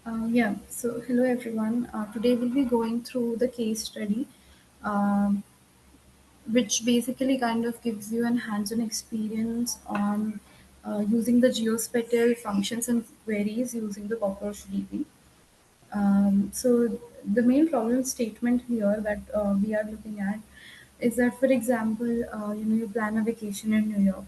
Yeah, so hello everyone. Today we'll be going through the case study, um, which basically kind of gives you an hands-on experience on using the geospatial functions and queries using the Cockroach DB. So the main problem statement here that we are looking at is that, for example, you plan a vacation in New York.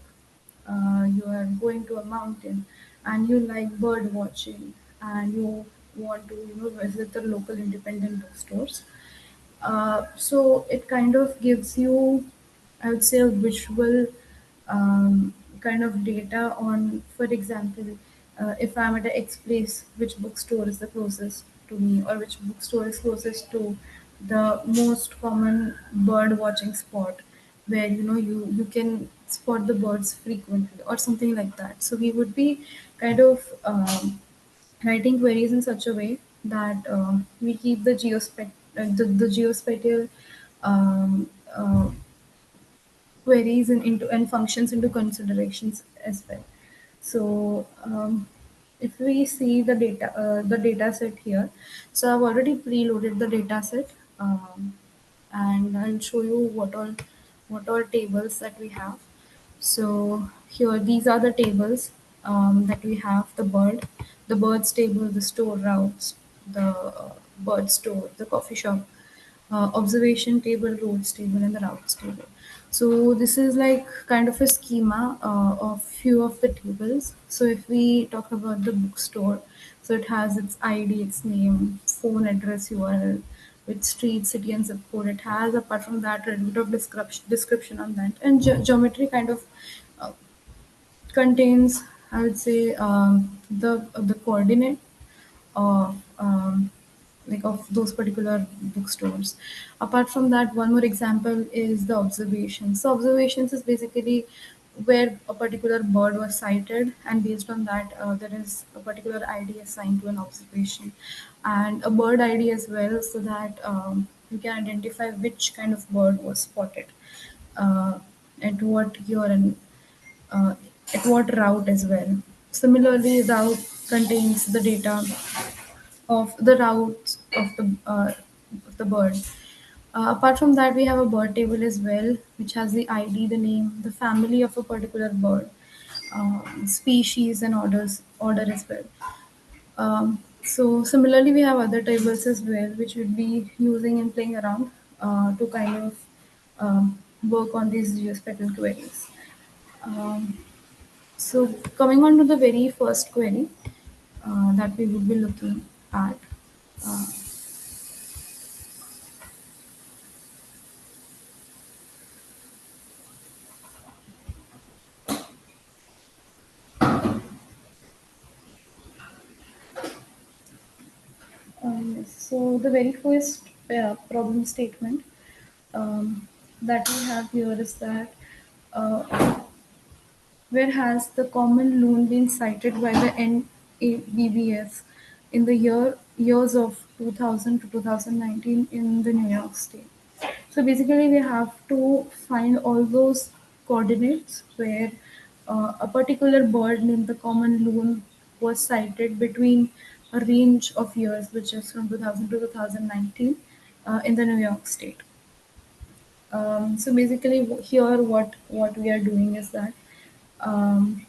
You are going to a mountain, and you like bird watching, and you want to visit the local independent bookstores. So it kind of gives you, I would say, a visual kind of data on, for example, if I'm at a X place, which bookstore is the closest to me, or which bookstore is closest to the most common bird watching spot, where you can spot the birds frequently, or something like that. So we would be kind of writing queries in such a way that we keep the geospatial um, uh, queries and functions into considerations as well. So if we see the data set here, so I've already preloaded the data set, and I'll show you what all tables that we have. So here, these are the tables that we have: the birds table, the store routes, the bird store, the coffee shop, observation table, roads table, and the routes table. So this is like kind of a schema of few of the tables. So if we talk about the bookstore, so it has its ID, its name, phone address, URL, with street, city, and zip code. It has, apart from that, a bit of description on that, and geometry kind of uh, contains, I would say, the coordinate of of those particular bookstores. Apart from that, one more example is the observations. So observations is basically where a particular bird was sighted, and based on that, there is a particular ID assigned to an observation, and a bird ID as well, so that you can identify which kind of bird was spotted, uh, at what year, and uh, at what route as well. Similarly, route contains the data of the routes of the bird. Apart from that, we have a bird table as well, which has the ID, the name, the family of a particular bird, species, and order as well. So similarly, we have other tables as well, which we'll be using and playing around to kind of work on these geospatial queries. Um, so coming on to the very first query that we would be looking at. Uh, yes. So the very first problem statement that we have here is that uh, where has the common loon been cited by the NABBS in the years of 2000 to 2019 in the New York State? So basically, we have to find all those coordinates where a particular bird named the common loon was sighted between a range of years, which is from 2000 to 2019 in the New York State. So basically, here what we are doing is that um,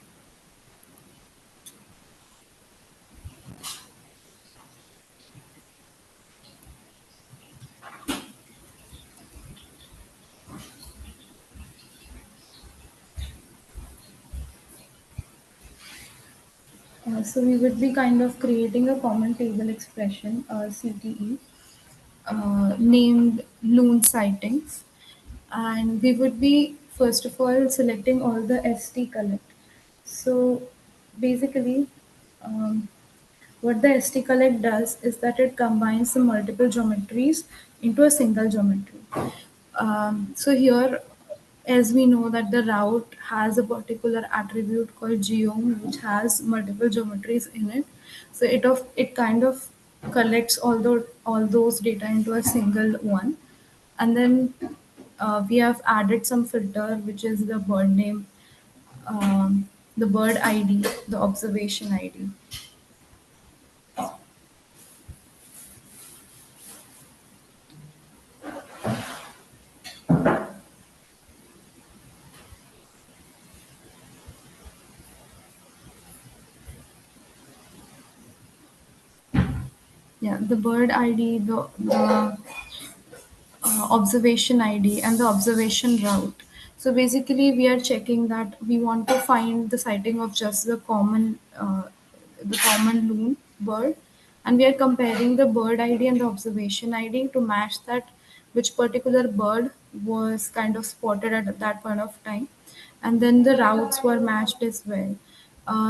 so we would be kind of creating a common table expression, CTE, named loon sightings, and we would be first of all selecting all the ST collect. So basically, um, what the ST collect does is that it combines the multiple geometries into a single geometry. So here, as we know that the route has a particular attribute called geom, which has multiple geometries in it. So it kind of collects all those data into a single one, and then we have added some filter, which is the bird name, the bird ID, the observation ID. Yeah, the bird ID, the observation ID and the observation route. So basically, we are checking that we want to find the sighting of just the common loon bird, and we are comparing the bird ID and the observation ID to match that which particular bird was kind of spotted at that point of time, and then the routes were matched as well.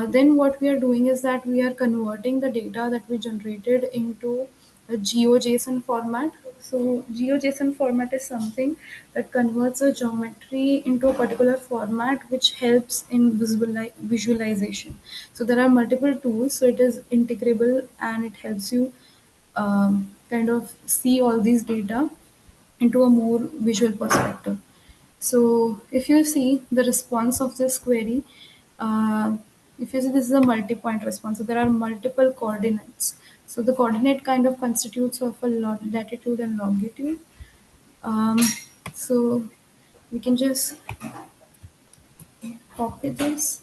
Then what we are doing is that we are converting the data that we generated into a GeoJSON format. So GeoJSON format is something that converts a geometry into a particular format which helps in visualization. So there are multiple tools, so it is integrable and it helps you kind of see all these data into a more visual perspective. So if you see the response of this query, uh, if you see this is a multi-point response, so there are multiple coordinates. So the coordinate kind of constitutes of a latitude and longitude. Um, so we can just copy this,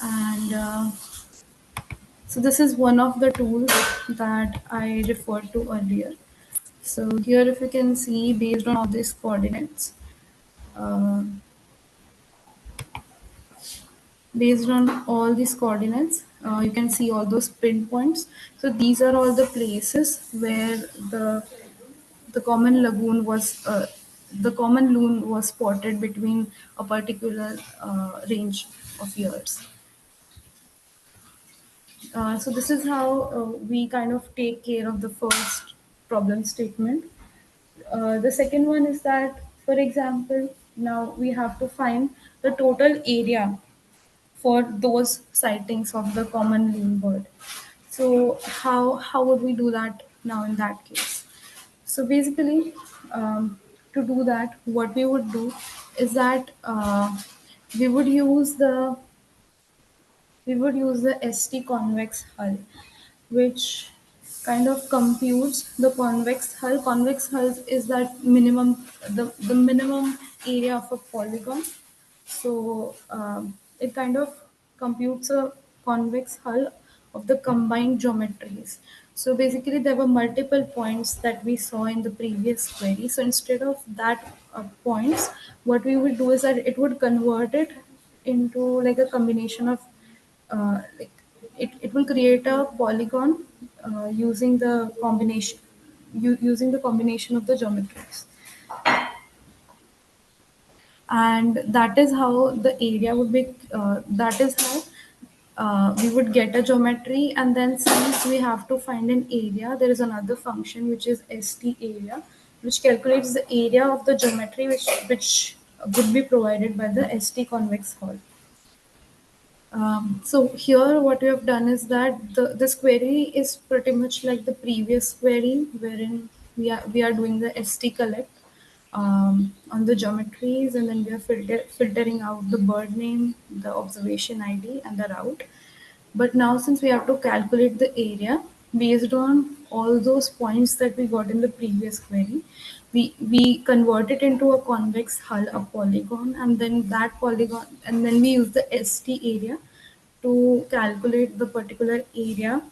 and so this is one of the tools that I referred to earlier. So here, if you can see, based on all these coordinates, uh, based on all these coordinates, you can see all those pinpoints. So these are all the places where the common lagoon was the common loon was spotted between a particular range of years. So this is how we kind of take care of the first problem statement. The second one is that, for example, now we have to find the total area for those sightings of the common loon bird. So how would we do that now in that case? So basically, to do that, what we would do is that we would use the ST convex hull, which kind of computes the convex hull. Convex hull is that the minimum area of a polygon. So it kind of computes a convex hull of the combined geometries. So basically, there were multiple points that we saw in the previous query. So instead of that points, what we would do is that it would convert it into like a combination of like it will create a polygon using the using the combination of the geometries, and that is how the area would be that is how we would get a geometry. And then since we have to find an area, there is another function which is st area, which calculates the area of the geometry which would be provided by the st convex hull. So here what we have done is that this query is pretty much like the previous query, wherein we are doing the st collect on the geometries, and then we are filtering out the bird name, the observation ID, and the route. But now since we have to calculate the area based on all those points that we got in the previous query, we convert it into a convex hull, a polygon, and then that polygon, and then we use the ST area to calculate the particular area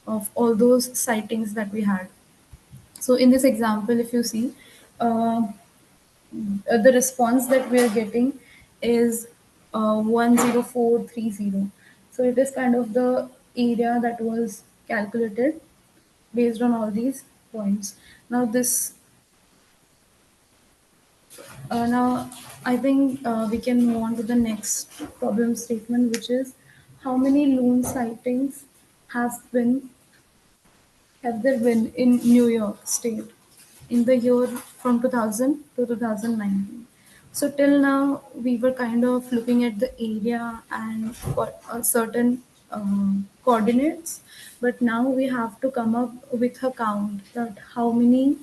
of all those sightings that we had. So in this example, if you see, uh, the response that we are getting is 10430. So it is kind of the area that was calculated based on all these points. Now this now I think we can move on to the next problem statement, which is how many loon sightings have been have there been in New York State in the year from 2000 to 2019? So till now, we were kind of looking at the area and for certain coordinates, but now we have to come up with a count that how many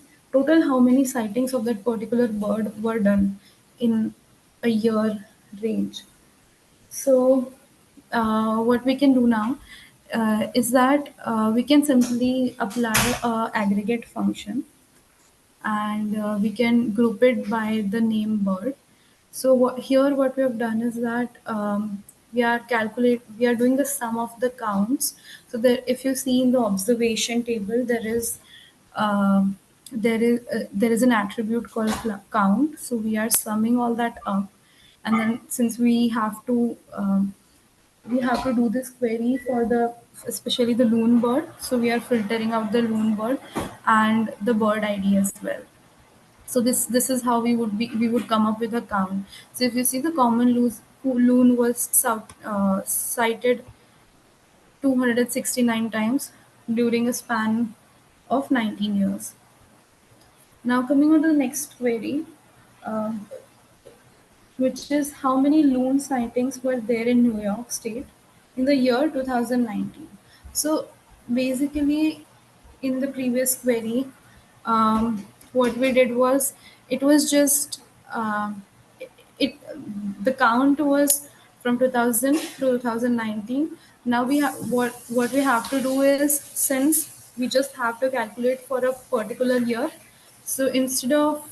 sightings of that particular bird were done in a year range. So, what we can do now is that we can simply apply a aggregate function, and we can group it by the name bird. So here what we have done is that we are doing the sum of the counts. So that if you see in the observation table, um, there is an attribute called count. So we are summing all that up, and then since we have to do this query for the especially the loon bird, so we are filtering out the loon bird and the bird ID as well. So this is how we would come up with a count. So if you see, the common loon was cited 269 times during a span of 19 years. Now coming on to the next query, uh, which is how many loon sightings were there in New York State in the year 2019. So basically, in the previous query, what we did was, it was just it the count was from 2000 to 2019. Now we have what we have to do is, since we just have to calculate for a particular year, so instead of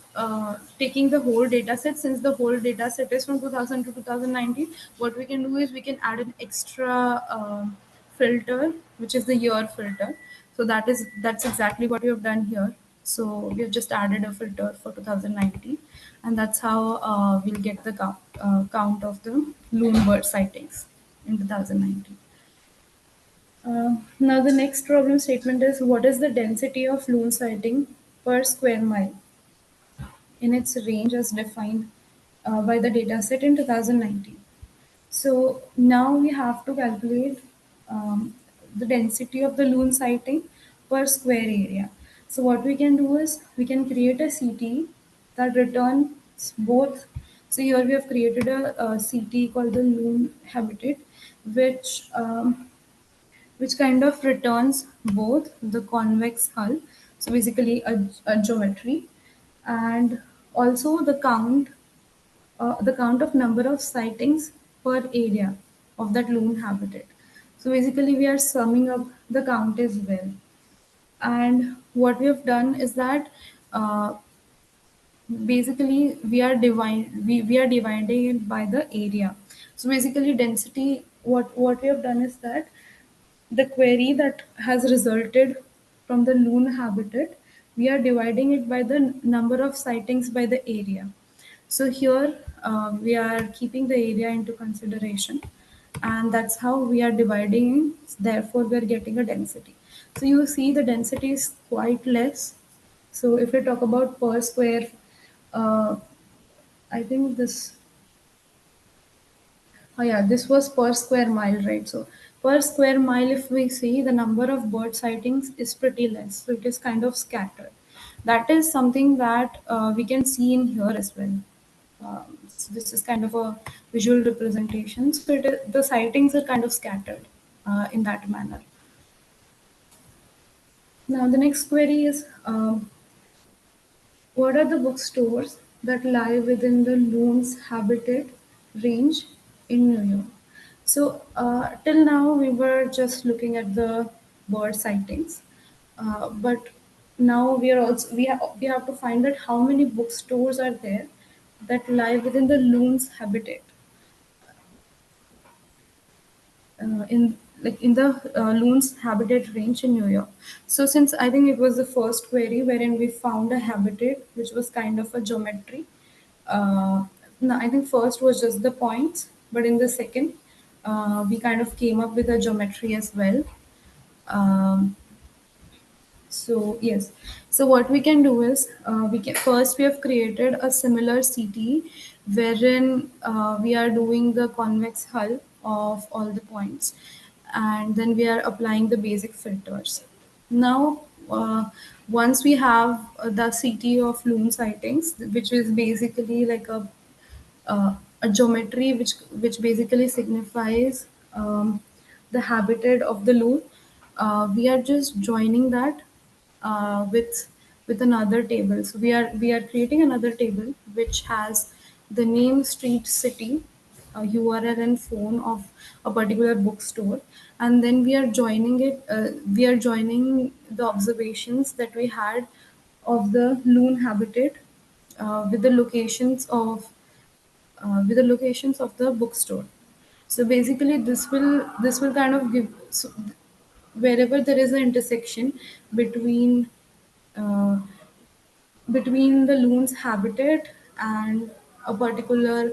taking the whole data set, since the whole data set is from 2000 to 2019, what we can do is we can add an extra filter, which is the year filter. So that's exactly what we have done here. So we have just added a filter for 2019, and that's how we'll get the count of the loon bird sightings in 2019. Now the next problem statement is, what is the density of loon sighting per square mile in its range as defined by the dataset in 2019. So now we have to calculate the density of the loon sighting per square area. So what we can do is, we can create a CT that returns both. So here we have created a CT called the loon habitat, which which kind of returns both the convex hull, so basically a geometry, and also the count of number of sightings per area of that loon habitat. So basically, we are summing up the count as well. And what we have done is that, uh, basically we are dividing it by the area. So basically, density, what we have done is that, the query that has resulted from the loon habitat, we are dividing it by the number of sightings by the area. So here we are keeping the area into consideration, and that's how we are dividing. Therefore, we are getting a density. So you see, the density is quite less. So if we talk about per square, uh, I think this. Oh yeah, this was per square mile, right? So per square mile, if we see, the number of bird sightings is pretty less. So it is kind of scattered. That is something that we can see in here as well. So this is kind of a visual representation. So the sightings are kind of scattered in that manner. Now the next query is, what are the bookstores that lie within the loon's habitat range in New York? So till now we were just looking at the bird sightings, but now we have to find out how many bookstores are there that lie within the loon's habitat in the loon's habitat range in New York. So since I think it was the first query wherein we found a habitat which was kind of a geometry. No, I think first was just the points, but in the second, we kind of came up with a geometry as well. Um, so yes, so what we can do is, we have created a similar CT wherein we are doing the convex hull of all the points, and then we are applying the basic filters. Now, once we have the CT of loon sightings, which is basically like a geometry which basically signifies the habitat of the loon. We are just joining that with another table. So we are creating another table which has the name, street, city, URL, and phone of a particular bookstore, and then we are joining it. We are joining the observations that we had of the loon habitat with the locations of the bookstore. So basically, this will kind of give, so wherever there is an intersection between uh, between the loon's habitat and a particular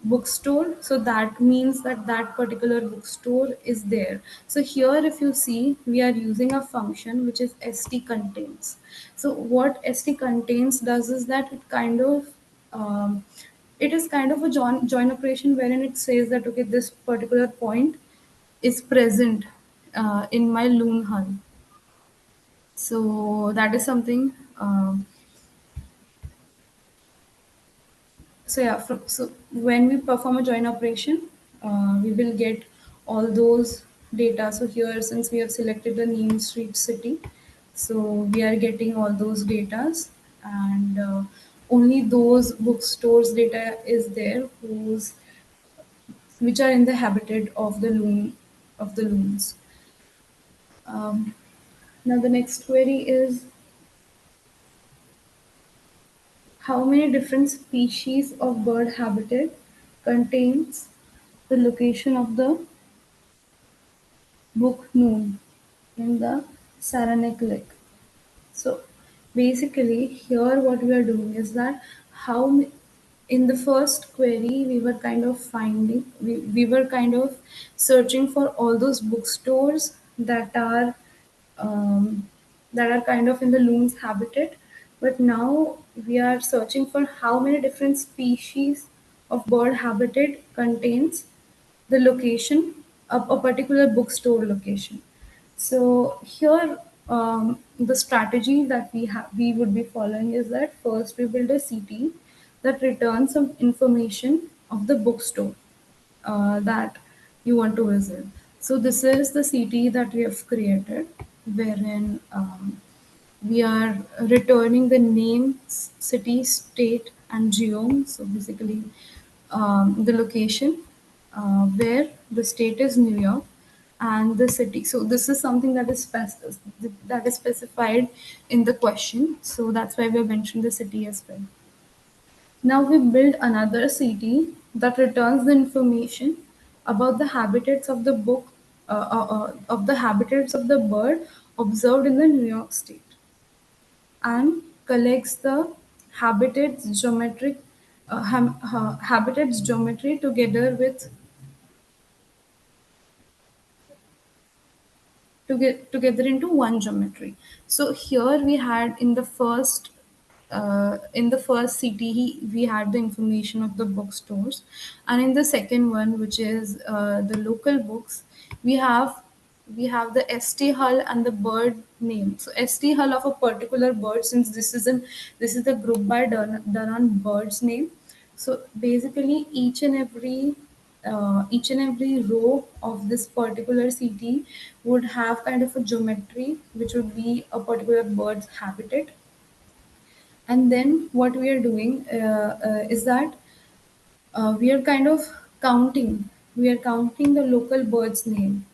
bookstore, so that means that that particular bookstore is there. So here, if you see, we are using a function which is st contains. So what st contains does is that it is kind of a join operation wherein it says that, okay, this particular point is present in my loon hull. So that is something. So when we perform a join operation, we will get all those data. So here, since we have selected the name street city, so we are getting all those datas, and only those bookstores data is there whose which are in the habitat of the loons. Now the next query is, how many different species of bird habitat contains the location of the book Noon in the Saranac Lake? So basically, here what we are doing is that how in the first query we were kind of we were kind of searching for all those bookstores um, that are kind of in the loon's habitat, but now we are searching for how many different species of bird habitat contains the location of a particular bookstore location. So here, the strategy that we would be following is that first we build a CT that returns some information of the bookstore that you want to visit. So this is the CT that we have created, wherein we are returning the name, city, state, and geome. So basically, the location where the state is New York and the city. So this is something that is specified in the question. So that's why we have mentioned the city as well. Now we build another CT that returns the information about the habitats of the of the habitats of the bird observed in the New York State, and collects the habitats geometry together into one geometry. So here we had in the first CT, we had the information of the bookstores, and in the second one, which is the local books, we have we have the ST hull and the bird name. So ST hull of a particular bird, since this is the group by done on bird's name. So basically, each and every row of this particular CT would have kind of a geometry, which would be a particular bird's habitat. And then what we are doing is that we are kind of counting the local bird's name.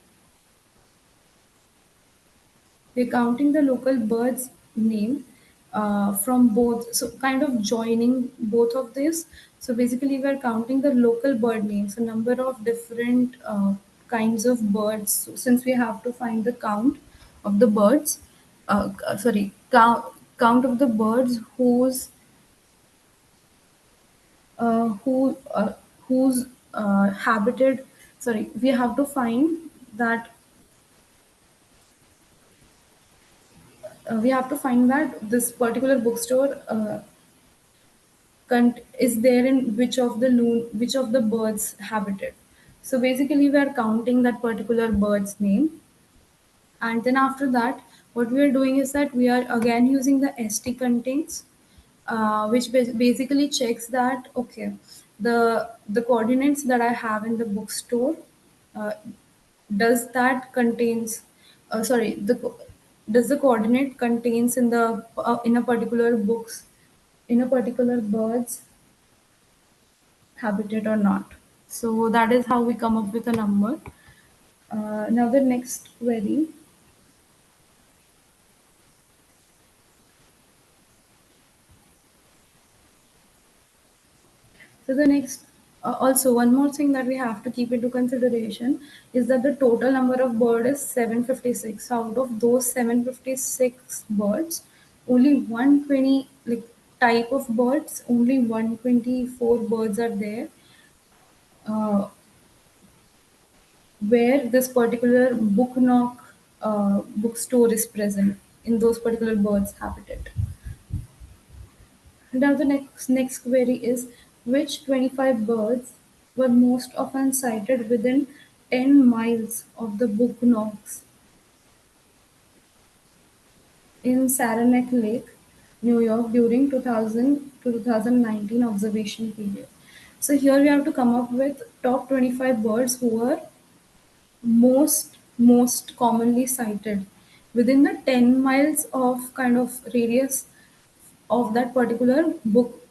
We're counting the local bird's name from both, so kind of joining both of this. So basically, we're counting the local bird names, a number of different kinds of birds. So since we have to find the count of the birds, count of the birds uh, who uh, whose habited sorry we have to find that this particular bookstore is there in which of the birds habited. So basically we are counting that particular bird's name, and then after that what we are doing is that we are again using the st contains, which basically checks that, okay, the coordinates that I have in the bookstore, uh, does that contains sorry the co- does the coordinate contains in a particular books in a particular bird's habitat or not. So that is how we come up with a number. Now the next query. So the next Also, one more thing that we have to keep into consideration is that the total number of bird is 756. Out of those 756 birds, only 120 type of birds, only 124 birds are there uh, where this particular book knock bookstore is present in those particular birds' habitat. Now the next query is which 25 birds were most often sighted within 10 miles of the book knocks in Saranac Lake, New York during 2000 to 2019 observation period. So here we have to come up with top 25 birds who were most commonly cited within the 10 miles of kind of radius of that particular book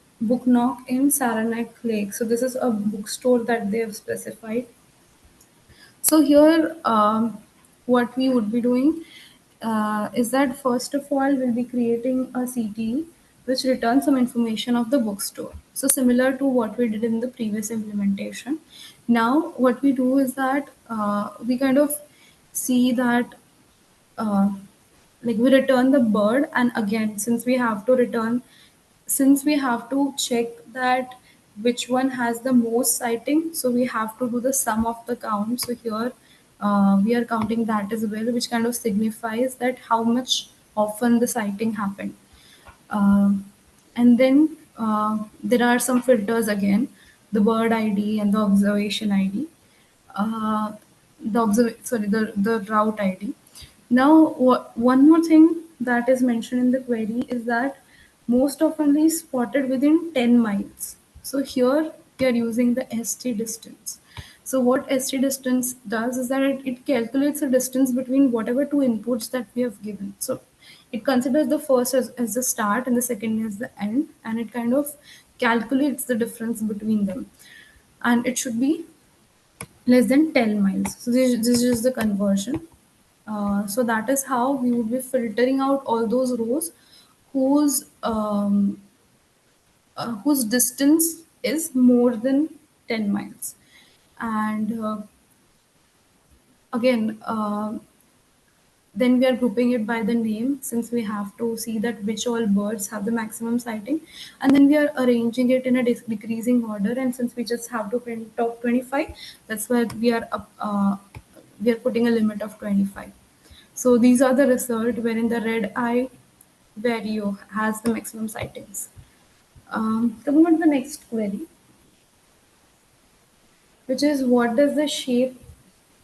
knock in Saranac Lake. So this is a bookstore that they have specified. So here, what we would be doing is that first of all, we'll be creating a CT which returns some information of the bookstore. So similar to what we did in the previous implementation. Now, what we do is that we kind of see that uh, we return the bird, and again, since we have to check that which one has the most sighting, so we have to do the sum of the count. So here we are counting that as well, which kind of signifies that how much often the sighting happened. And then there are some filters again, the bird ID and the observation ID, uh, the route ID. Now, one more thing that is mentioned in the query is that most oftenly spotted within 10 miles. So here we are using the ST distance. So what ST distance does is that it calculates the distance between whatever two inputs that we have given. So it considers the first as the start and the second as the end, and it kind of calculates the difference between them. And it should be less than 10 miles. So this is the conversion. So that is how we would be filtering out all those rows whose whose distance is more than 10 miles. And again, then we are grouping it by the name, since we have to see that which all birds have the maximum sighting, and then we are arranging it in a decreasing order, and since we just have to print top 25, that's why we are putting a limit of 25. So these are the result wherein the red eye vario has the maximum sightings. Coming on to the next query, which is what does the shape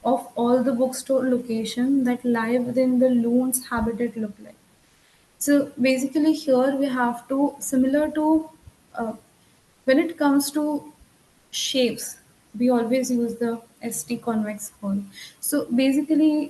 of all the bookstore location that lie within the loon's habitat look like? So basically, here we have to, similar to when it comes to shapes, we always use the ST convex hull. So basically,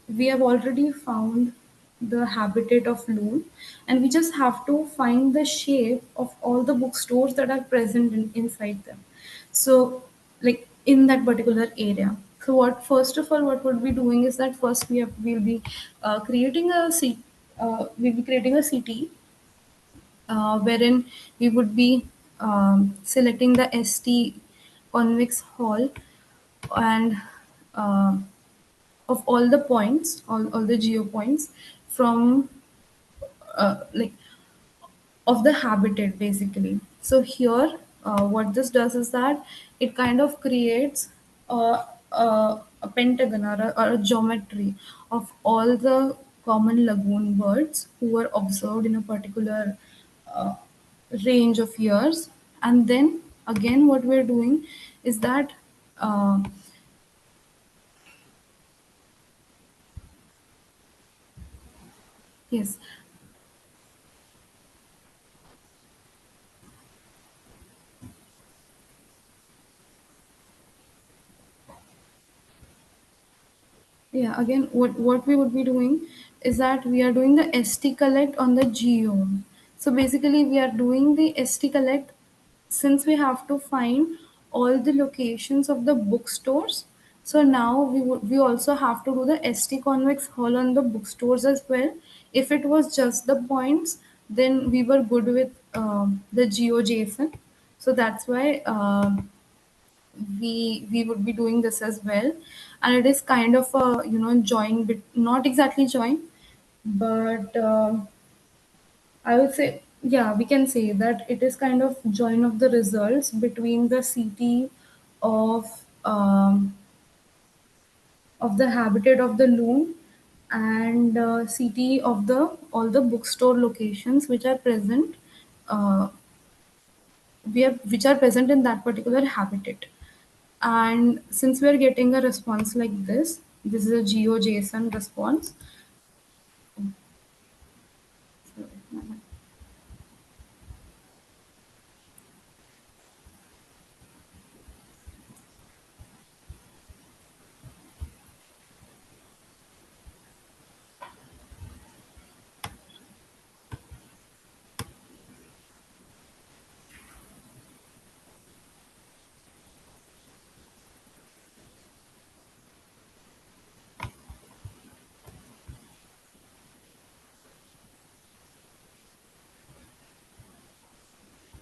we have already found the habitat of loon, and we just have to find the shape of all the bookstores that are present inside them. So, like in that particular area. So, what first of all, what we'll be doing is that first we'll be creating we'll be creating a CT wherein we would be selecting the ST convex hall and uh, of all the points, all the geo points from like of the habitat basically. So here, what this does is that it kind of creates a pentagon or a geometry of all the common lagoon birds who were observed in a particular uh, range of years. And then again, what we're doing is that uh, yes. Yeah, again, what we would be doing is that we are doing the ST collect on the geome. So basically, we are doing the ST collect since we have to find all the locations of the bookstores. So now we also have to do the ST convex hull on the bookstores as well. If it was just the points, then we were good with the GeoJSON. So that's why. we would be doing this as well. And it is kind of a join bit, not exactly join, but I would say, yeah, we can say that it is kind of join of the results between the city of the habitat of the loon and city of the all the bookstore locations which are present, uh, which are present in that particular habitat. And since we are getting a response like this is a GeoJSON response.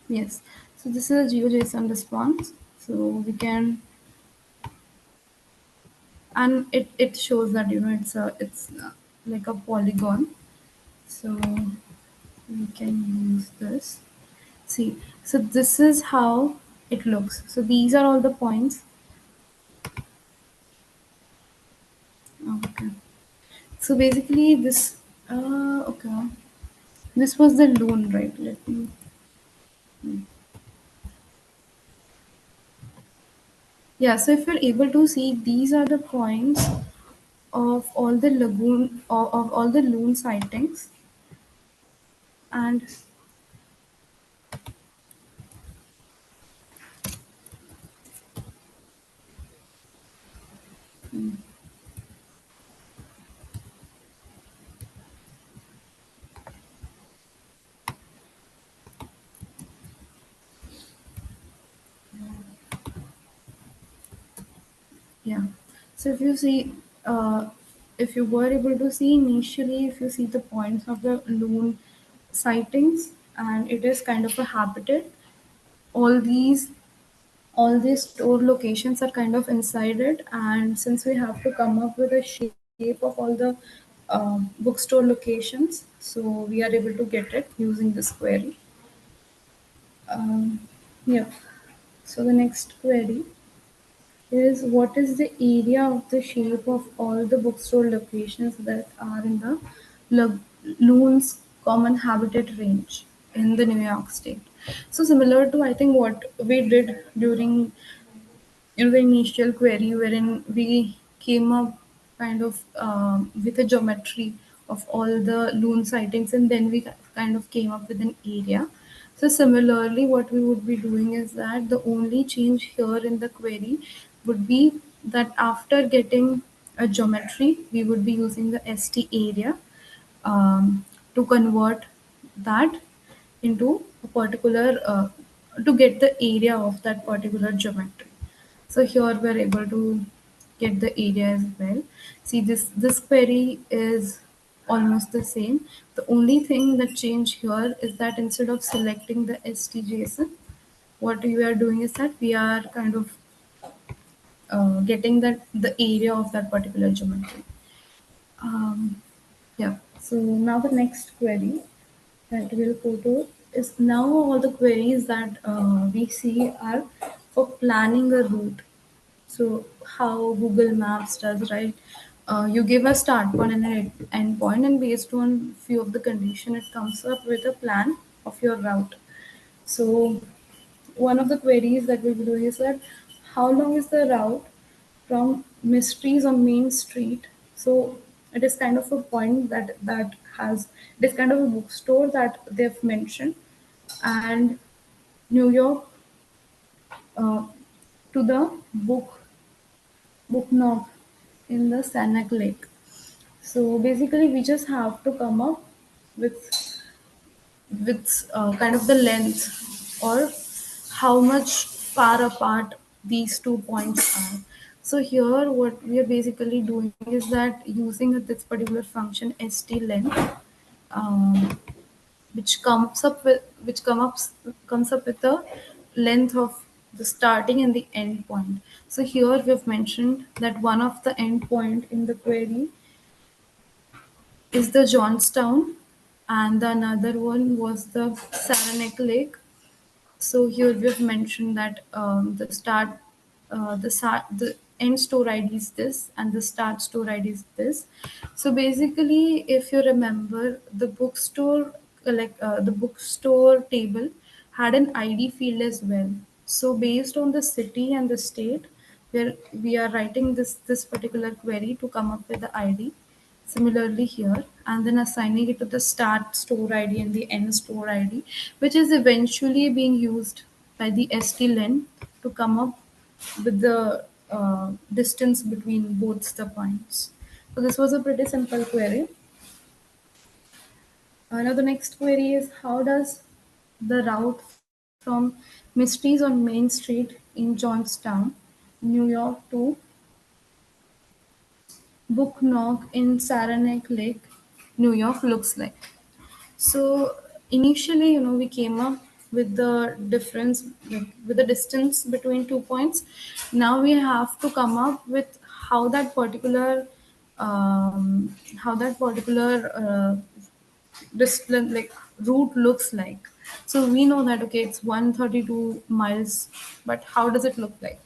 Yes, so this is a GeoJSON response. So we can, and it shows that it's like a polygon. So we can use this. See, so this is how it looks. So these are all the points. Okay. So basically this, okay. This was the loan, right? Let me. Yeah, so if you're able to see, these are the points of all the lagoon, of all the loon sightings, and yeah. So if you see, if you were able to see initially, if you see the points of the loon sightings, and it is kind of a habitat. All these store locations are kind of inside it, and since we have to come up with a shape of all the bookstore locations, so we are able to get it using this query. Yeah. So the next query is what is the area of the shape of all the bookstore locations that are in the loon's common habitat range in the New York State. So similar to I think what we did during the initial query, wherein we came up kind of with a geometry of all the loon sightings, and then we kind of came up with an area. So similarly, what we would be doing is that the only change here in the query would be that after getting a geometry, we would be using the st area to convert that into a particular to get the area of that particular geometry. So here we're able to get the area as well. See, this query is almost the same. The only thing that changed here is that instead of selecting the stjson, what we are doing is that we are kind of getting that the area of that particular geometry. Um, yeah. So now the next query that we'll go to is now all the queries that we see are for planning a route. So how Google Maps does, right? You give a start point and an end point, and based on few of the condition, it comes up with a plan of your route. So one of the queries that we'll be doing is that how long is the route from Mysteries on Main Street? So it is kind of a point that has it is kind of a bookstore that they've mentioned, and New York uh, to the book knock in the Sanac Lake. So basically, we just have to come up with kind of the length or how much far apart these 2 points are. So here, what we are basically doing is that using this particular function st_length, which comes up with the length of the starting and the end point. So here we've mentioned that one of the end point in the query is the Johnstown, and the another one was the Saranac Lake. So here we have mentioned that the end store ID is this, and the start store ID is this. So basically, if you remember, the bookstore table had an ID field as well. So based on the city and the state, where we are writing this particular query to come up with the ID. Similarly here, and then assigning it to the start store ID and the end store ID, which is eventually being used by the ST-len to come up with the distance between both the points. So this was a pretty simple query. Now the next query is, how does the route from Mysteries on Main Street in Johnstown, New York to Book Knock in Saranac Lake, New York looks like? So initially, we came up with the difference, like with the distance between 2 points. Now we have to come up with how that particular discipline, like route looks like. So we know that okay, it's 132 miles, but how does it look like?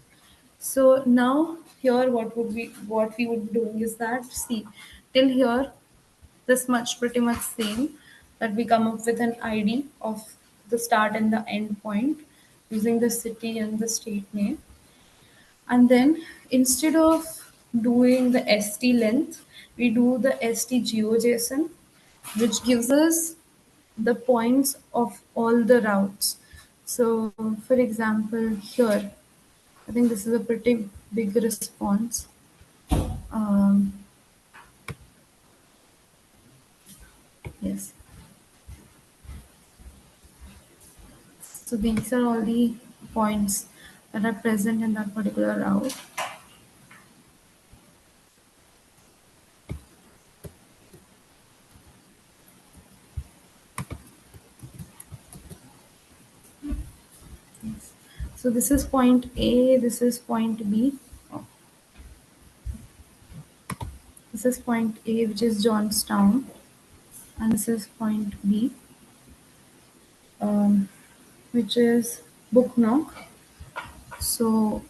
So now here, what we would be doing is that, see, till here this much pretty much same, that we come up with an ID of the start and the end point using the city and the state name. And then instead of doing the ST length, we do the ST GeoJSON, which gives us the points of all the routes. So, for example, here, I think this is a pretty big response. Um, yes. So these are all the points that are present in that particular route. Yes. So this is point A, this is point B. Oh, this is point A, which is Johnstown, and this is point B, which is Booknock. So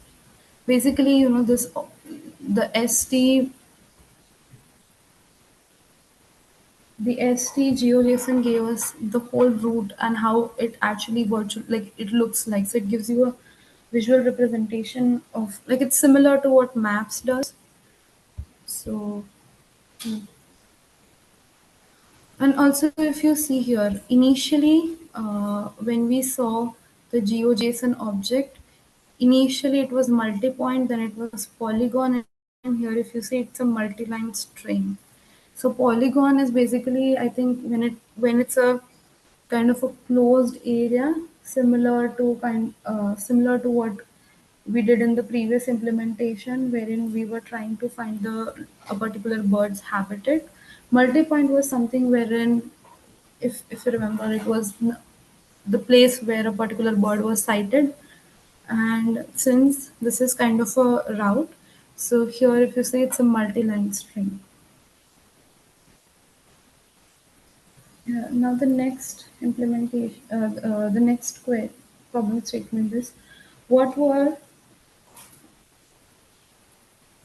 basically, the ST the ST GeoJSON gave us the whole route and how it actually like it looks like. So it gives you a visual representation of, like, it's similar to what Maps does. So, and also if you see here, initially when we saw the GeoJSON object, initially it was multi-point, then it was polygon, and here if you see, it's a multi-line string. So polygon is basically, I think, when it's a kind of a closed area, similar to what we did in the previous implementation, wherein we were trying to find a particular bird's habitat. Multi-point was something wherein, if you remember, it was the place where a particular bird was sighted. And since this is kind of a route, so here if you say, it's a multi-line string. Yeah, now the next problem statement is, what were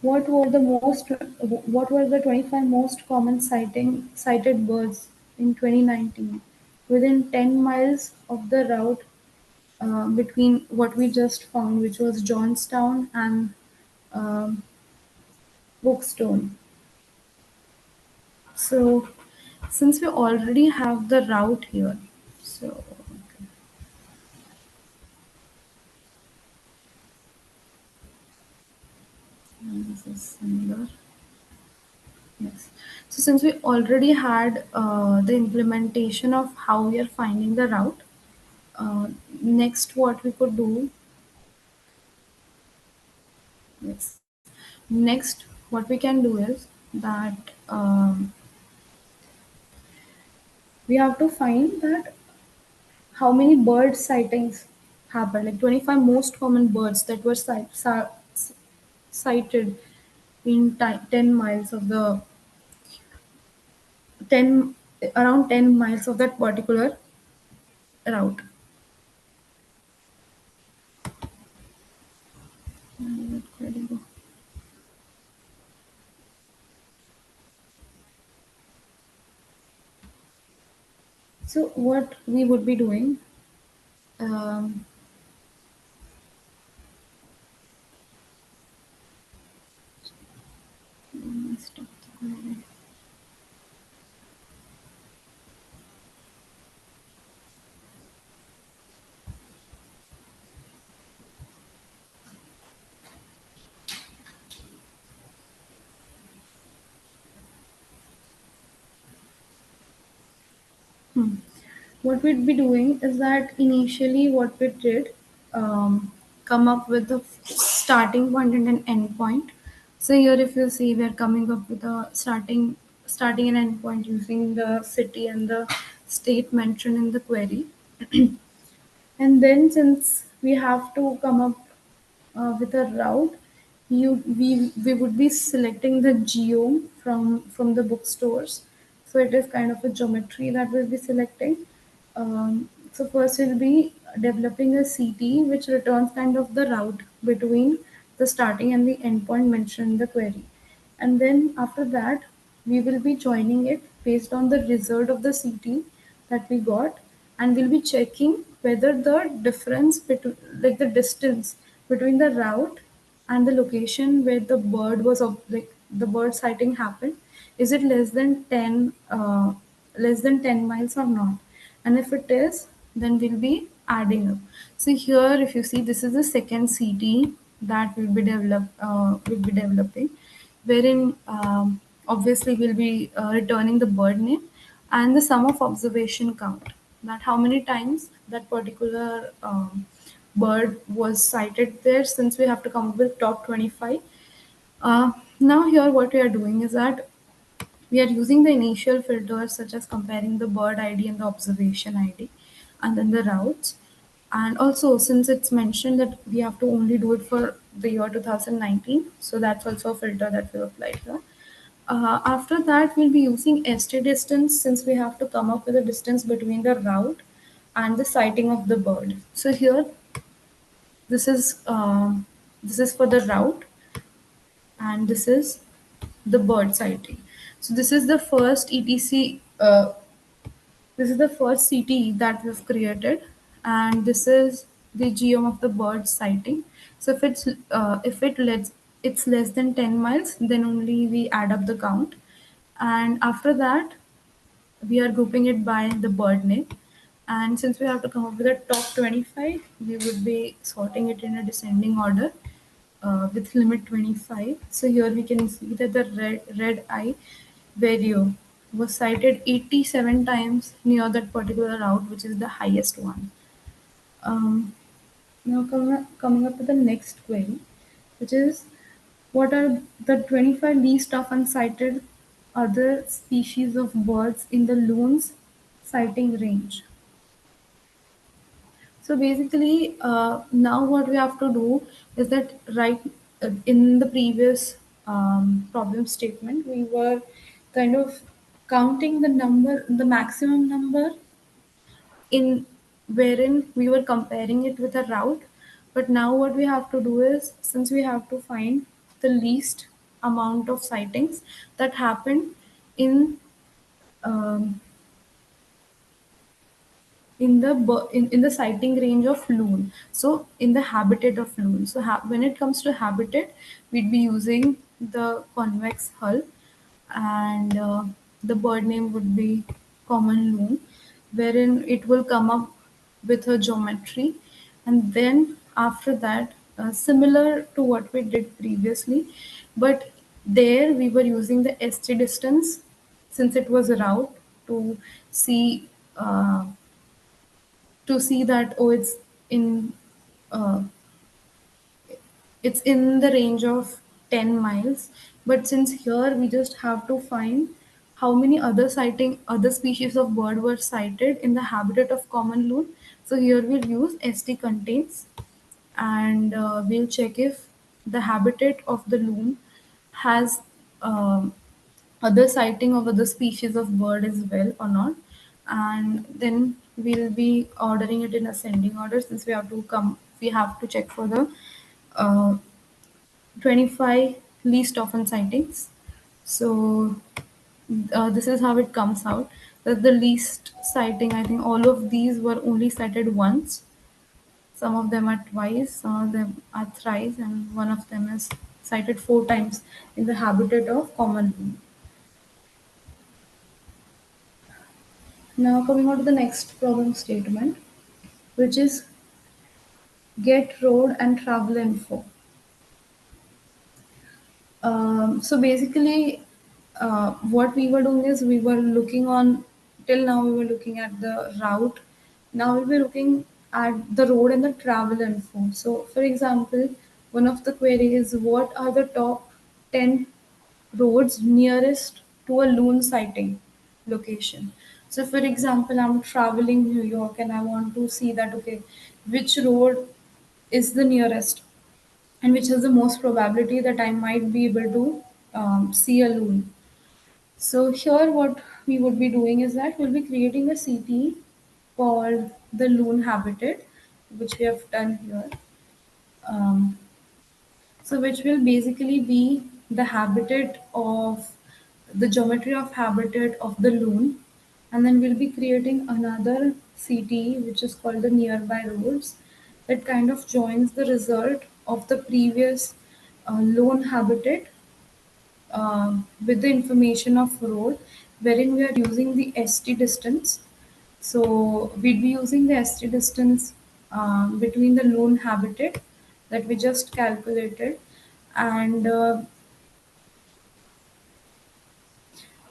what were the 25 most common cited birds in 2019 within 10 miles of the route between what we just found, which was Johnstown and um, Brookstone. So since we already have the route here, so okay, and this is similar. Yes. So since we already had the implementation of how we are finding the route, next what we could do, yes, next what we can do is that we have to find that how many bird sightings happened, like 25 most common birds that were sighted in 10 miles of the 10 around 10 miles of that particular route. So what we would be doing, um, stop the query. Hmm. What we'd be doing is that initially what we did, come up with the starting point and an end point. So here if you see we're coming up with a starting and end point using the city and the state mentioned in the query. And then since we have to come up with a route, we would be selecting the geo from the bookstores. So it is kind of a geometry that we'll be selecting. So first we'll be developing a CT which returns kind of the route between the starting and the endpoint mentioned in the query. And then after that, we will be joining it based on the result of the CT that we got, and we'll be checking whether the difference between, like the distance between the route and the location where the bird was like the bird sighting happened, is it less than 10 miles or not. And if it is, then we'll be adding up. So here if you see, this is the second CD that we'll be developing, wherein obviously we'll be returning the bird name and the sum of observation count, that how many times that particular bird was sighted there, since we have to come up with top 25. Now here what we are doing is that we are using the initial filters such as comparing the bird ID and the observation ID, and then the routes. And also, since it's mentioned that we have to only do it for the year 2019, so that's also a filter that will apply here. After that, we'll be using ST distance, since we have to come up with a distance between the route and the sighting of the bird. So here, this is this is for the route, and this is the bird sighting. So this is the first ETC. This is the first CTE that we've created, and this is the geom of the bird sighting. So if it's less than 10 miles, then only we add up the count, and after that we are grouping it by the bird name. And since we have to come up with a top 25, we would be sorting it in a descending order with limit 25. So here we can see that the red eye vario was cited 87 times near that particular route, which is the highest one. Um, Now coming up with the next query, which is what are the 25 least often cited other species of birds in the loon's sighting range? So basically, now what we have to do is that right in the previous problem statement, we were kind of counting the maximum number in wherein we were comparing it with a route. But now what we have to do is, since we have to find the least amount of sightings that happened in um, in the sighting range of loon, so in the habitat of loon. So when it comes to habitat, we'd be using the convex hull, and the bird name would be common loon, wherein it will come up with a geometry. And then after that, similar to what we did previously, but there we were using the ST distance, since it was a route, to see uh, that, oh, in uh, it's in the range of 10 miles. But since here we just have to find how many other species of bird were sighted in the habitat of common loon. So here we'll use st contains, and we'll check if the habitat of the loon has um, other sighting of other species of bird as well or not. And then we'll be ordering it in ascending order, since we have to check for the uh, 25 least often sightings. So this is how it comes out, that the least sighting, I think all of these were only sighted once. Some of them are twice, some of them are thrice, and one of them is sighted 4 times in the habitat of common loon. Now coming on to the next problem statement, which is get road and travel info. So basically, what we were doing is we were looking on, till now we were looking at the route. Now we'll be looking at the road and the travel info. So, for example, one of the queries is what are the top 10 roads nearest to a loon sighting location. So, for example, I'm traveling New York and I want to see that, okay, which road is the nearest and which has the most probability that I might be able to see a loon. So here what we would be doing is that we'll be creating a CT called the loon habitat, which we have done here. Um, so which will basically be the habitat of the geometry of habitat of the loon, and then we'll be creating another CT which is called the nearby roads, that kind of joins the result of the previous loan habitat with the information of road, wherein we are using the ST distance. So we'd be using the ST distance between the loan habitat that we just calculated, and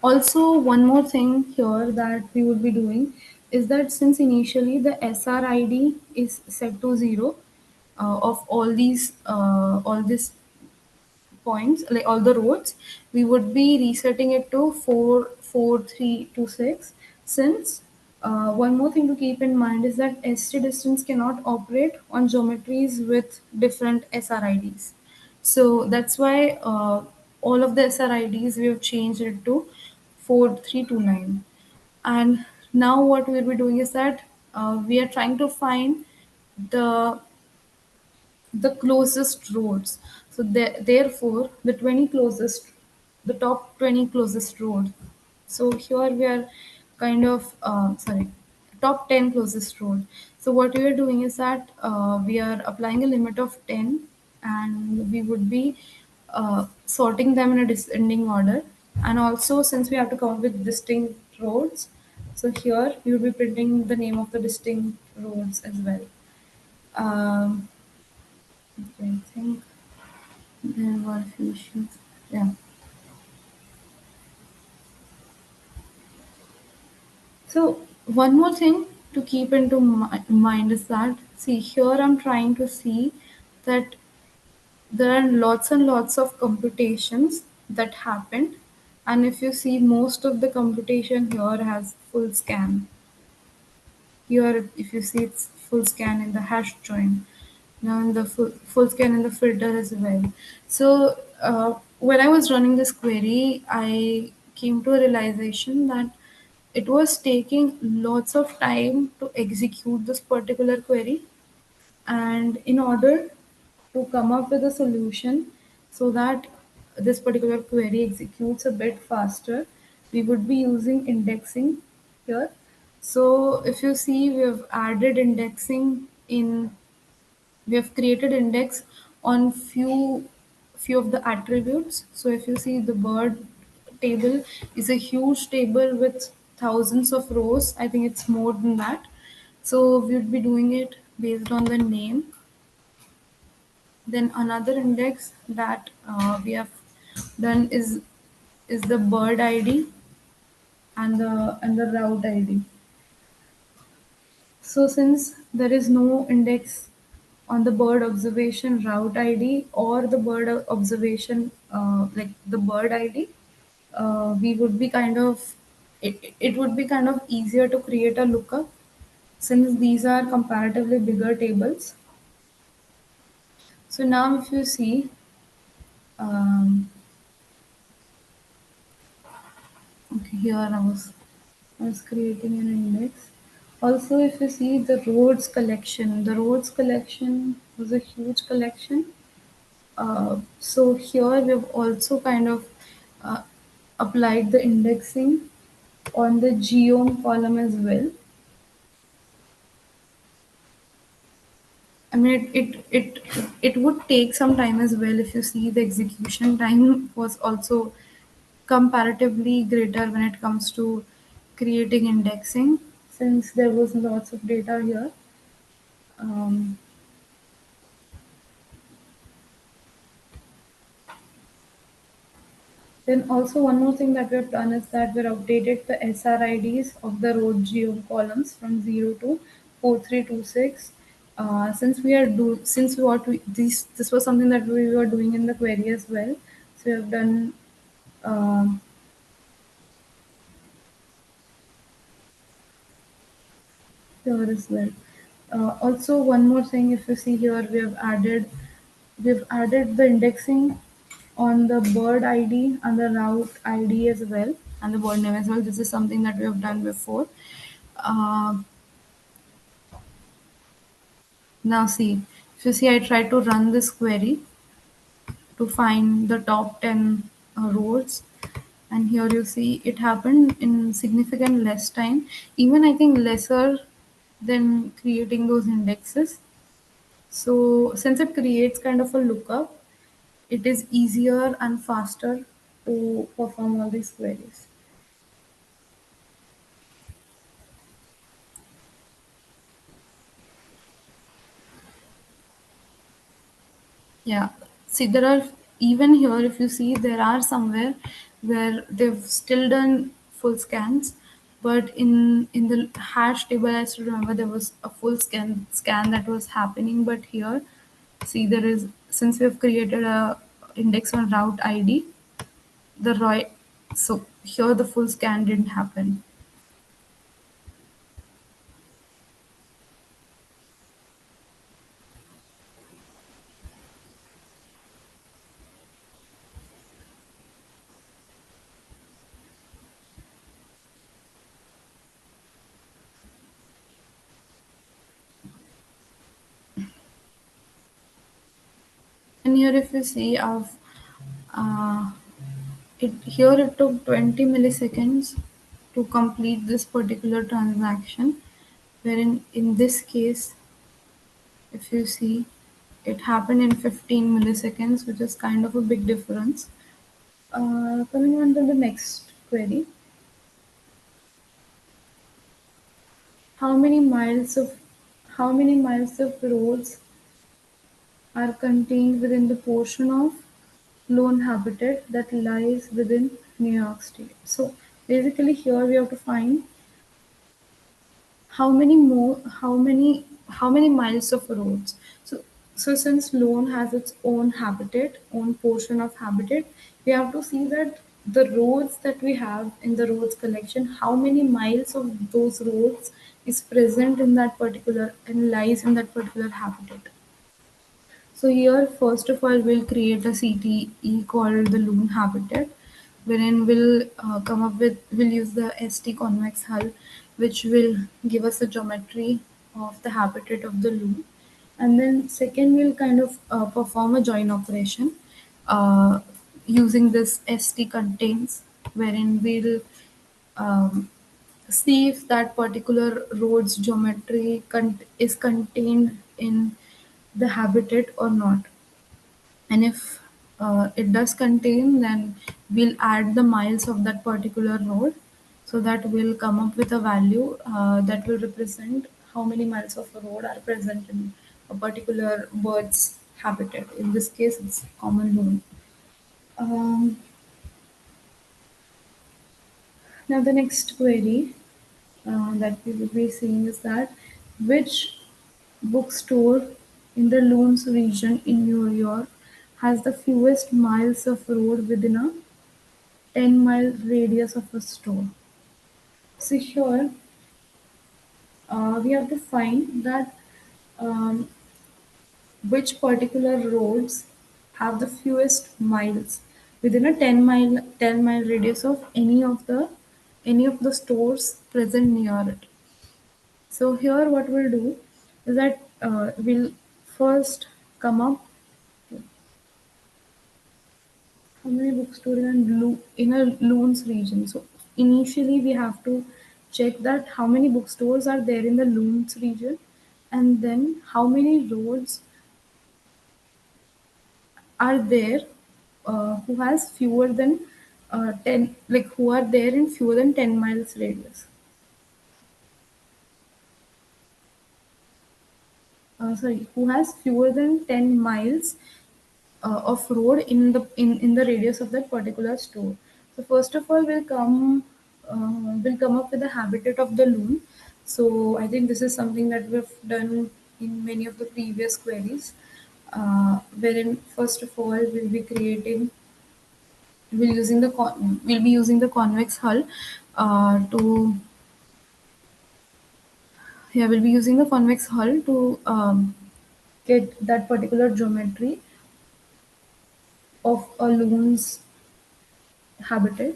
also one more thing here that we would be doing is that since initially the SRID is set to 0 of all these points, like all the roads, we would be resetting it to 44326. Since one more thing to keep in mind is that ST distance cannot operate on geometries with different SRIDs. So that's why all of the SRIDs we have changed it to 4329. And now what we'll be doing is that we are trying to find the the closest roads. So therefore, the top 20 closest roads. So here we are kind of, top 10 closest road. So what we are doing is that we are applying a limit of 10, and we would be sorting them in a descending order. And also, since we have to come up with distinct roads, so here we will be printing the name of the distinct roads as well. Um, Okay, I think there were a few issues. Yeah. So one more thing to keep into mind is that, see, here I'm trying to see that there are lots and lots of computations that happened, and if you see, most of the computation here has full scan. Here, if you see, it's full scan in the hash join. Now in the full scan in the filter as well. So when I was running this query, I came to a realization that it was taking lots of time to execute this particular query, and in order to come up with a solution so that this particular query executes a bit faster, we would be using indexing here. So if you see, we have added indexing in, we have created index on few of the attributes. So if you see, the bird table is a huge table with thousands of rows. I think it's more than that. So we would be doing it based on the name. Then another index that we have done is the bird ID and the route ID. So since there is no index on the bird observation route ID or the bird observation, like the bird ID, we would be kind of it would be kind of easier to create a lookup since these are comparatively bigger tables. So now if you see, um, okay, here I was creating an index. Also, if you see the roads collection was a huge collection. So here we've also kind of uh, applied the indexing on the geom column as well. I mean, it would take some time as well. If you see, the execution time was also comparatively greater when it comes to creating indexing, since there was lots of data here. Um, then also one more thing that we have done is that we've updated the SRIDs of the road geo columns from 0 to 4326. Since what we, this was something that we were doing in the query as well. So we have done um, here as well. Also, one more thing, if you see here, we've added the indexing on the bird ID and the route ID as well, and the bird name as well. This is something that we have done before. Uh, Now see, if you see, I try to run this query to find the top 10 roads, and here you see it happened in significant less time, even I think lesser than creating those indexes. So since it creates kind of a lookup, it is easier and faster to perform all these queries. Yeah. See, there are even here, if you see, there are somewhere where they've still done full scans, but in the hash table, I still remember there was a full scan that was happening. But here, see, there is, since we have created a index on route ID, the right, so here the full scan didn't happen. And here, if you see, uh, here it took 20 milliseconds to complete this particular transaction, wherein in this case, if you see, it happened in 15 milliseconds, which is kind of a big difference. Coming on to the next query, how many miles of how many miles of roads are contained within the portion of lone habitat that lies within New York State? So basically, here we have to find how many miles of roads. So since Lone has its own habitat, own portion of habitat, we have to see that the roads that we have in the roads collection, how many miles of those roads is present in that particular and lies in that particular habitat. So here, first of all, we'll create a CTE called the loon habitat, wherein we'll use the ST convex hull, which will give us a geometry of the habitat of the loon. And then second, we'll kind of perform a join operation uh, using this ST contains, wherein we'll um, see if that particular road's geometry is contained in the habitat or not. And if it does contain, then we'll add the miles of that particular road, so that will come up with a value that will represent how many miles of a road are present in a particular bird's habitat. In this case, it's common loon. Um, Now the next query that we will be seeing is that which bookstore in the Loons region in New York has the fewest miles of road within a 10-mile radius of a store. So here we have to find that um, which particular roads have the fewest miles within a 10 mile radius of any of the stores present near it. So here what we'll do is that we'll first come up how many bookstores in a Loons region. So initially we have to check that how many bookstores are there in the Loons region, and then how many roads are there who has fewer than 10, like who are there in fewer than 10 miles radius. Sorry, who has fewer than 10 miles of road in the radius of that particular store. So first of all, we'll come up with the habitat of the loon. So I think this is something that we've done in many of the previous queries, wherein first of all we'll be using the convex hull to yeah, we'll be using the convex hull to get that particular geometry of a loon's habitat,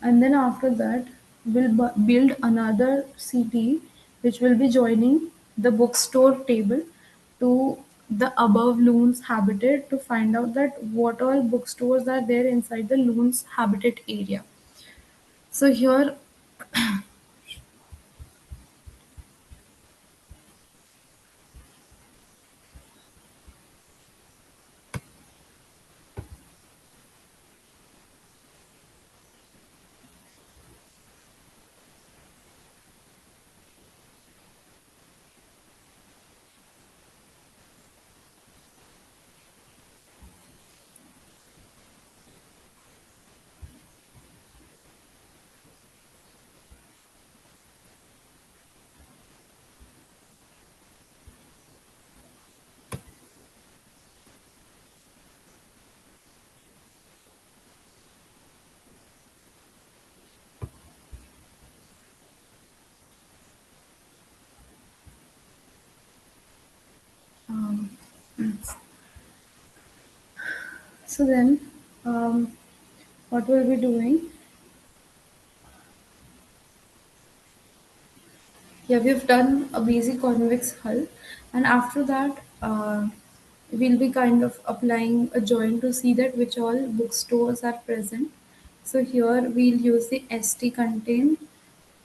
and then after that we'll build another CT which will be joining the bookstore table to the above loon's habitat to find out that what all bookstores are there inside the loon's habitat area. So here um, so then what we'll be doing. Yeah, we've done a basic convex hull, and after that, we'll be kind of applying a join to see that which all bookstores are present. So here we'll use the ST contain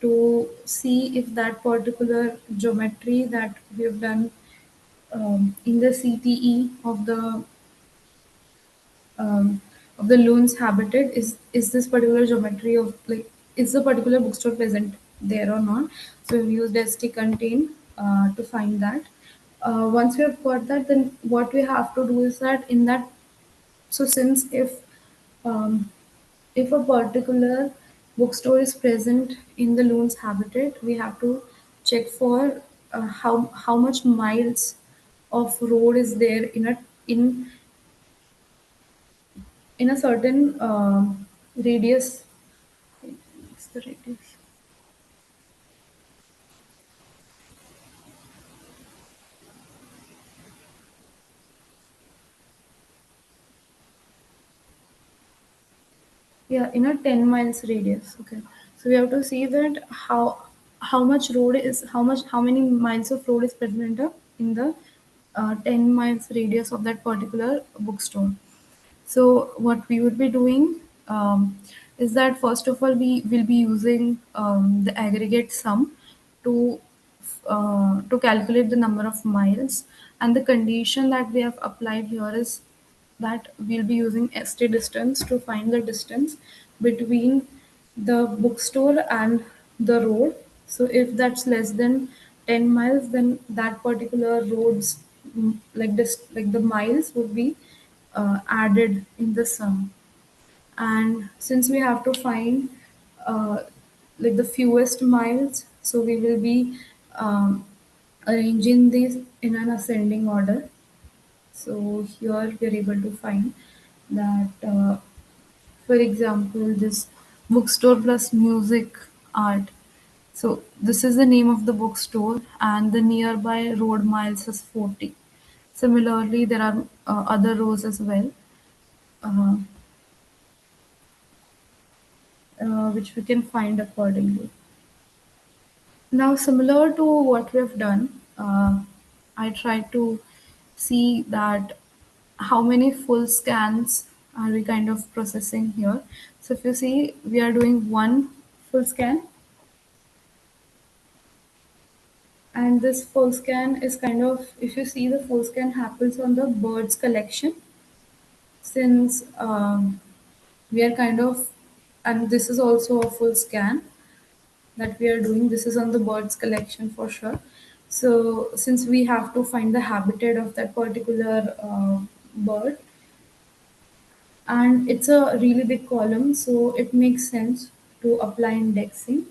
to see if that particular geometry that we've done in the CTE um, of the loon's habitat is this particular geometry of like is the particular bookstore present there or not. So we used st contain to find that. Once we have got that, then what we have to do is that in that, so since um, if a particular bookstore is present in the loon's habitat, we have to check for how much miles of road is there in in a certain radius. What's the radius? Yeah, in a 10 miles radius. Okay. So we have to see that how much road is how many miles of road is present in the 10 miles radius of that particular bookstore. So what we would be doing is that first of all we will be using the aggregate sum to to calculate the number of miles, and the condition that we have applied here is that we'll be using ST distance to find the distance between the bookstore and the road. So if that's less than 10 miles, then that particular roads like the miles would be added in the sum. And since we have to find uh, like the fewest miles, so we will be um, arranging these in an ascending order. So here we are able to find that For example, this bookstore plus music art. So this is the name of the bookstore, and the nearby road miles is 40. Similarly, there are other rows as well, uh, which we can find accordingly. Now, similar to what we've done, I try to see that how many full scans are we kind of processing here. So if you see, we are doing one full scan, and this full scan is kind of, if you see, the full scan happens on the birds collection, since we are kind of, and this is also a full scan that we are doing. This is on the birds collection for sure. So since we have to find the habitat of that particular bird, and it's a really big column, so it makes sense to apply indexing.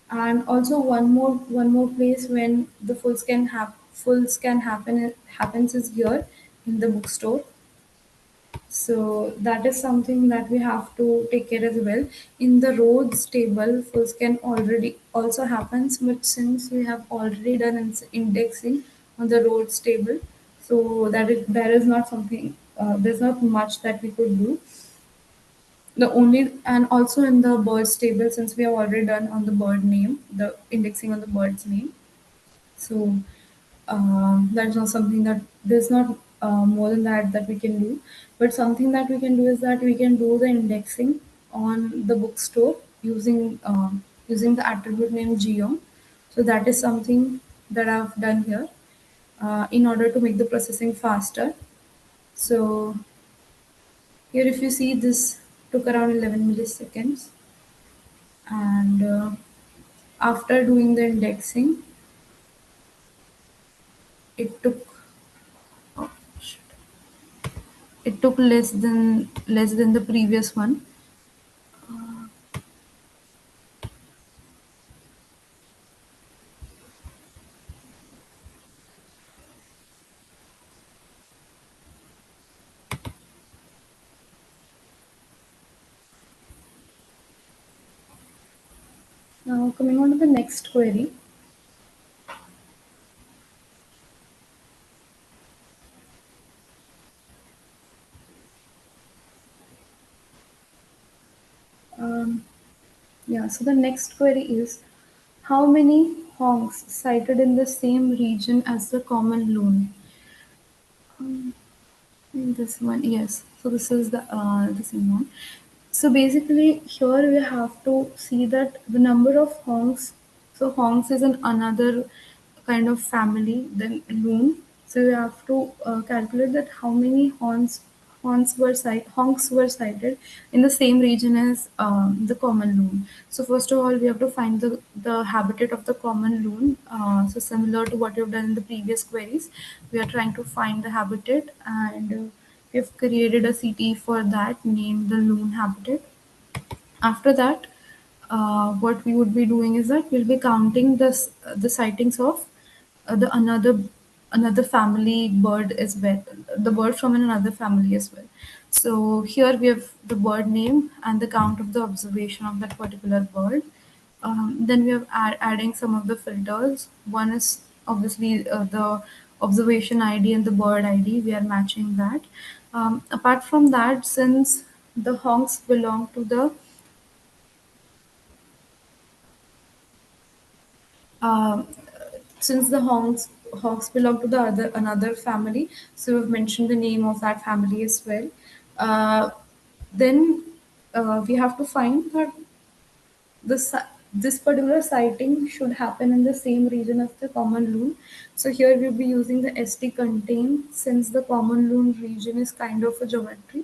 And also one more place when the full scan happens is here in the bookstore. So that is something that we have to take care as well. In the roads table, full scan already also happens, but since we have already done indexing on the roads table, so there is not something, there's not much that we could do. The only, and also in the birds table, since we have already done on the bird name, the indexing on the bird's name. So that's not something that, there's not more than that that we can do. But something that we can do is that we can do the indexing on the bookstore using the attribute name geom. So that is something that I've done here in order to make the processing faster. So here, if you see, this took around 11 milliseconds, and after doing the indexing, it took oh, shit. It took less than the previous one. Now, coming on to the next query. Um, yeah, so the next query is, how many honks cited in the same region as the common loon? This one, yes. So this is the same one. So basically, here we have to see that the number of honks. So honks is an another kind of family than loon. So you have to calculate that how many honks were sighted in the same region as the common loon. So first of all, we have to find the habitat of the common loon. So similar to what we've done in the previous queries, we are trying to find the habitat, and we've created a CT for that named the loon habitat. After that, what we would be doing is that we'll be counting the sightings of the another family bird as well, the bird from another family as well. So here we have the bird name and the count of the observation of that particular bird. Then we have adding some of the filters. One is obviously the observation ID and the bird ID. We are matching that. Apart from that, since the honks belong to the um, since the Hawks belong to the other another family, so we've mentioned the name of that family as well. Uh, then we have to find that this particular sighting should happen in the same region as the common loon. So here we'll be using the ST contain, since the common loon region is kind of a geometry.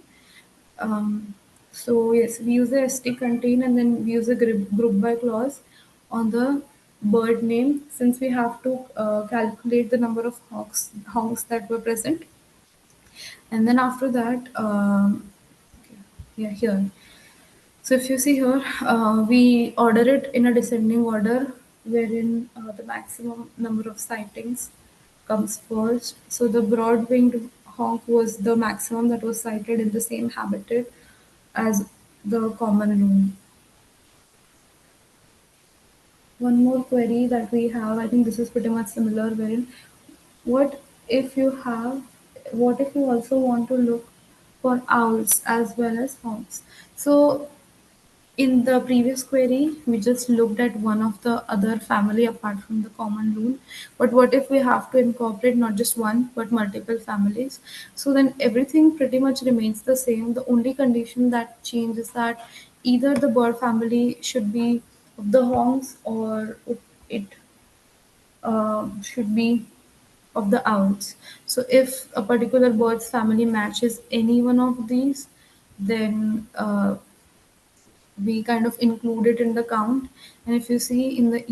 Um, so yes, we use the ST contain, and then we use a group by clause on the bird name, since we have to calculate the number of honks that were present. And then after that, okay, yeah, here. So if you see here, we order it in a descending order, wherein the maximum number of sightings comes first. So the broad-winged honk was the maximum that was sighted in the same habitat as the common room. One more query that we have, I think this is pretty much similar, wherein what if you have, what if you also want to look for owls as well as hawks? So in the previous query, we just looked at one of the other family apart from the common rule. But what if we have to incorporate not just one but multiple families? So then everything pretty much remains the same. The only condition that changes that either the bird family should be of the honks or it should be of the owls. So if a particular bird's family matches any one of these, then we kind of include it in the count. And if you see in the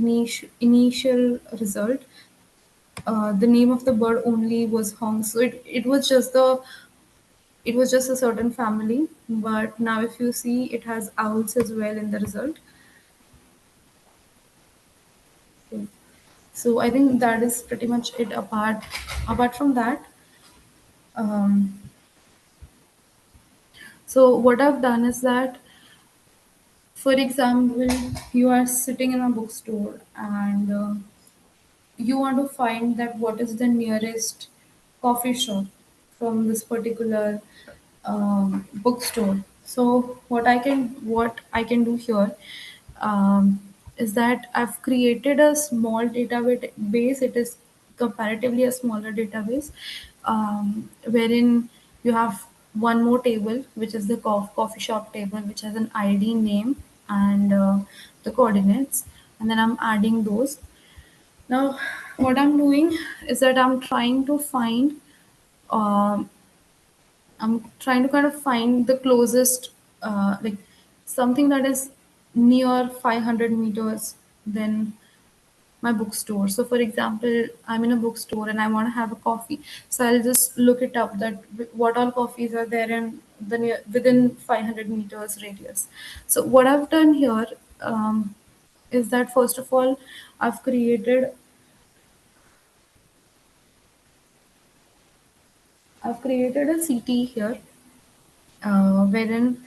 initial result, the name of the bird only was Hong. So it was just a certain family. But now if you see, it has owls as well in the result. So, so I think that is pretty much it. Apart from that, um, so what I've done is that, for example, you are sitting in a bookstore and you want to find that what is the nearest coffee shop from this particular bookstore. So what I can do here um, is that I've created a small database. It is comparatively a smaller database, wherein you have one more table, which is the coffee shop table, which has an ID, name, and the coordinates, and then I'm adding those. Now, what I'm doing is that um, I'm trying to kind of find the closest, like something that is near 500 meters than my bookstore. So, for example, I'm in a bookstore and I want to have a coffee. So I'll just look it up that what all coffees are there in the within 500 meters radius. So what I've done here is that first of all, I've created I've created a CT here, wherein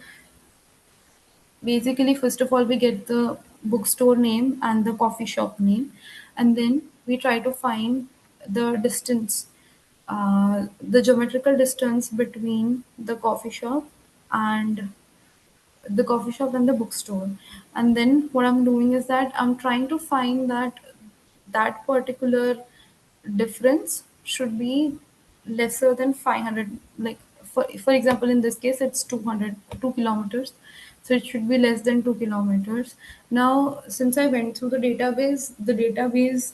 basically, first of all, we get the bookstore name and the coffee shop name, and then we try to find the distance, the geometrical distance between and the coffee shop and the bookstore. And then what I'm doing is that I'm trying to find that particular difference should be lesser than 500. Like for example, in this case it's 2 kilometers, so it should be less than 2 kilometers. Now since I went through the database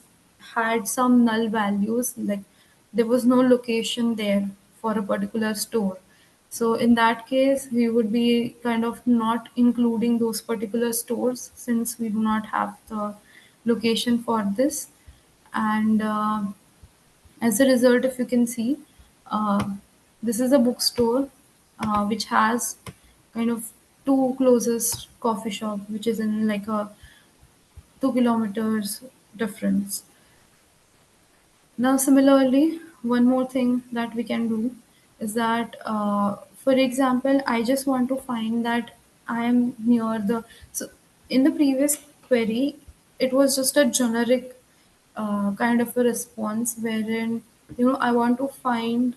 had some null values, like there was no location there for a particular store. So in that case, we would be kind of not including those particular stores since we do not have the location for this. And as a result, if you can see, uh, this is a bookstore which has kind of two closest coffee shop, which is in like a 2 kilometers difference. Now, similarly, one more thing that we can do is that, for example, I just want to find that I am near the. So, in the previous query, it was just a generic kind of a response wherein I want to find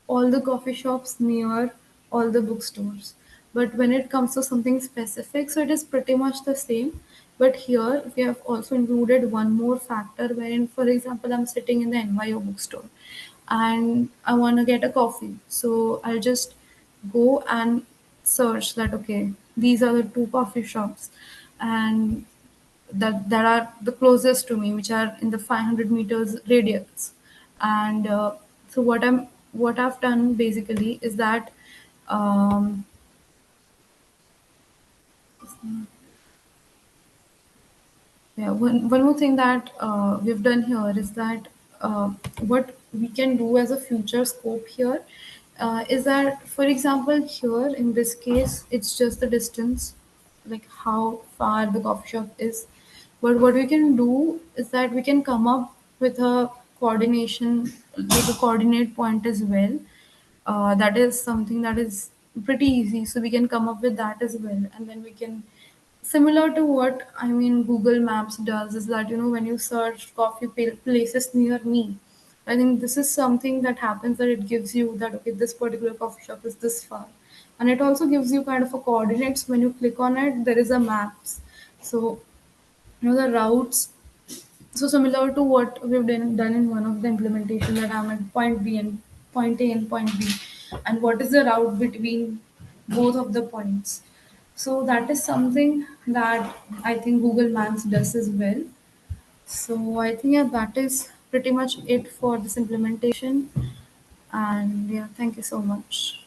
all the coffee shops near all the bookstores. But when it comes to something specific, so it is pretty much the same. But here we have also included one more factor wherein, for example, I'm sitting in the NYO bookstore and I want to get a coffee. So I'll just go and search that, okay, these are the two coffee shops and that are the closest to me, which are in the 500 meters radius. And so what I've done basically is that um, yeah, one more thing that we've done here is that what we can do as a future scope here is that, for example, here in this case, it's just the distance, like how far the coffee shop is. But what we can do is that we can come up with a coordination, like a coordinate point as well. That is something that is pretty easy. So we can come up with that as well. And then we can, similar to what I mean, Google Maps does is that, when you search places near me, I think this is something that happens that it gives you that, okay, this particular coffee shop is this far. And it also gives you kind of a coordinates. When you click on it, there is a maps. So, the routes, so similar to what we've done in one of the implementation, that I'm at point B and point A and point B, and what is the route between both of the points. So that is something that I think Google Maps does as well. So I think, yeah, that is pretty much it for this implementation. And yeah, thank you so much.